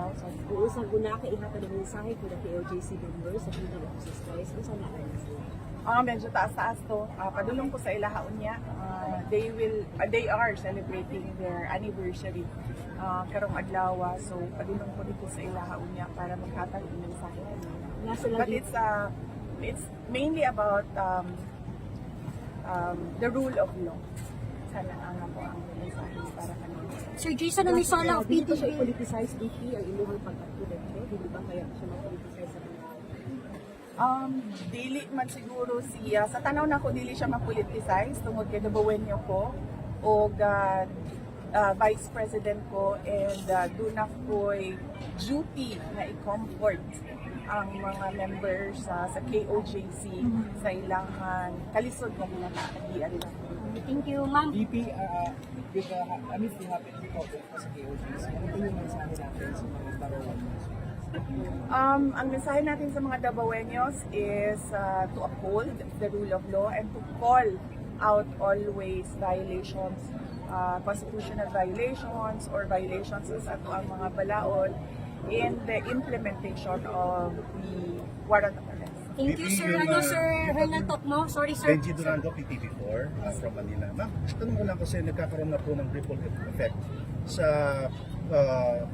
adlaw sa uusang guna kay ihatag ang mensahe ko na KOJC members sa freedom of exercise kung saan na sila. Medyo taas-taas to. Padulong ko sa ilaha unya. They are celebrating their anniversary karong adlaw. So padulong ko dito sa ilaha unya para maghatag ng mensahe. But it's mainly about the rule of law. Sana ang ako ang mensahe para kanila. Sir Jason, ano sa lang dito siya i-politicize BP ang iluhang pag-aktivente, hindi ba kaya siya ma-politicize sa kanila? Dili man siguro siya, sa tanaw na ko dili siya ma-politicize tungod kay Dabawenyo ko o Vice President ko and doon ako'y duty na i-comfort ang mga members sa KOJC sa ilang kalisod na ginanagian lang. Thank you, ma'am. BP, with the amidst the happening problem sa KOJC, ano po yung mensahe natin sa mga Dabawenyos? Ang mensahe natin sa mga Dabawenyos is to uphold the rule of law and to call out always violations, constitutional violations or violations sa ato ang mga balaod in the implementation of the warrant of arrest. Thank you, sir. Sir Hernan Tokmo. Sorry, sir. Benji Durango, PTV4 from Manila. Ma'am, tanong ko lang kasi nagkakaroon na po ng ripple effect sa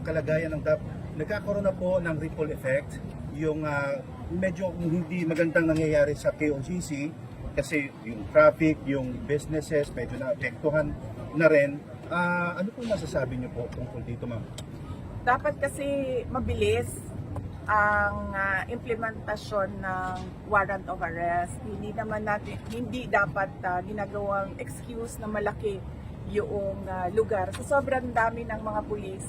kalagayan ng nagkakaroon na po ng ripple effect yung medyo hindi magandang nangyayari sa KOJC kasi yung traffic, yung businesses medyo naapektuhan na rin. Ano po masasabi niyo po tungkol dito, ma'am? Dapat kasi mabilis ang implementasyon ng warrant of arrest. Hindi dapat ginagawang excuse na malaki yung lugar. Sa sobrang dami ng mga pulis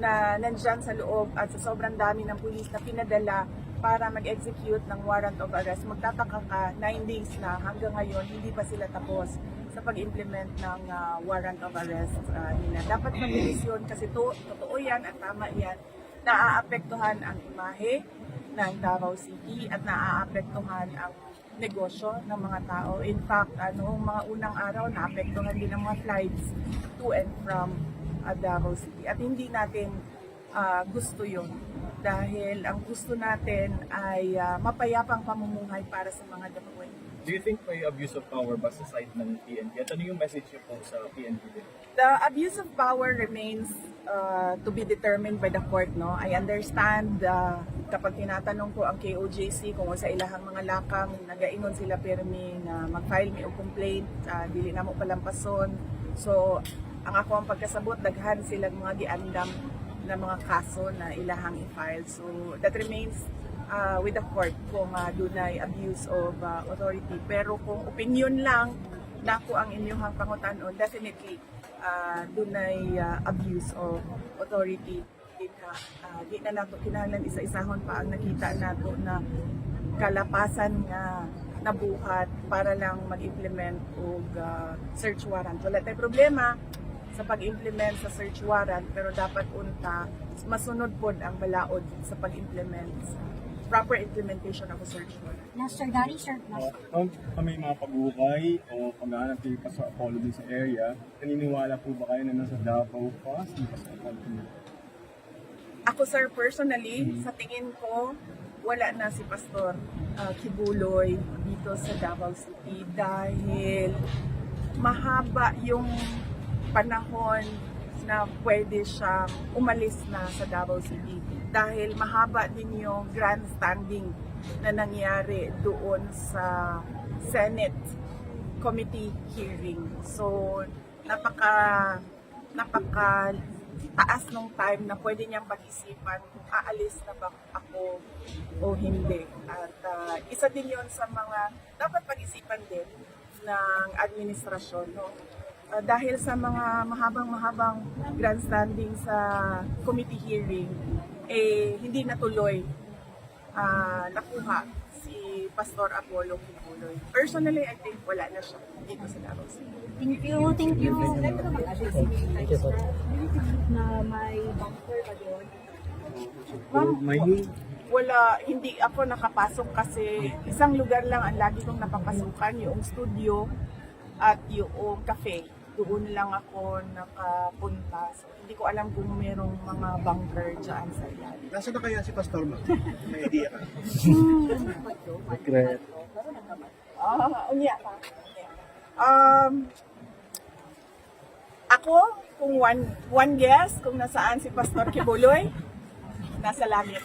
na nandyan sa loob at sa sobrang dami ng pulis na pinadala para mag-execute ng warrant of arrest, magtataka ka, 9 days na hanggang ngayon, hindi pa sila tapos sa pag-implement ng warrant of arrest nila. Dapat mabilis yun kasi totoo yan at tama yan. Naaapektuhan ang imahe ng Davao City at naaapektuhan ang negosyo ng mga tao. In fact, noong mga unang araw, naapektuhan din ang mga flights to and from Davao City. At hindi natin gusto yun dahil ang gusto natin ay mapayapang pamumuhay para sa mga Davaoenos. Do you think may abuse of power ba sa side ng PNP? At ano yung message niyo po sa PNP din? The abuse of power remains to be determined by the court. No, I understand kapag tinatanong ko ang KOJC kung sa ilahang mga lakang nagaingon sila permi na mag-file mi og complaint, dili na mo palampason. So ang ako ang pagkasabot, daghan silang mga giandam na mga kaso na ilahang i-file. So that remains with the court kung dunay abuse of authority. Pero kung opinion lang nako ang inyong pangutanon, definitely dunay abuse of authority. Di na nato kinahanglan isa-isahon pa ang nakita nato na kalapasan nga nabuhat para lang mag-implement og search warrant. Wala tayong problema sa pag-implement sa search warrant, pero dapat unta masunod pod ang balaod sa pag-implement sa proper implementation of a search warrant. Sir Gary, sir. Kung may mga pag-ukay o paghahanap kayo pa sa Apollo din sa area, naniniwala po ba kayo na nasa Davao pa? Hindi pa sa Apollo? Ako sir, personally, sa tingin ko, wala na si Pastor Kibuloy dito sa Davao City dahil mahaba yung panahon na pwede siyang umalis na sa Davao City dahil mahaba din yung grandstanding na nangyari doon sa Senate committee hearing. So, napaka taas nung time na pwede niyang pag-isipan kung aalis na ba ako o hindi. At isa din yon sa mga dapat pag-isipan din ng administrasyon. No? Dahil sa mga mahabang grandstanding sa committee hearing, hindi natuloy nakuha si Pastor Apollo Kibuloy. Personally, I think wala na siya dito sa Davao City. Thank you. Thank you. Thank you po. Na may bunker ba yun? Wala, hindi ako nakapasok kasi isang lugar lang ang lagi kong napapasukan, yung studio at yung cafe. doon lang ako nakapunta. So, hindi ko alam kung merong mga bunker dyan sa ilalim. Nasaan na kaya si Pastor Ma'am? May idea ka? Great. Unya pa. Ako, kung one guess kung nasaan si Pastor Kibuloy, nasa langit.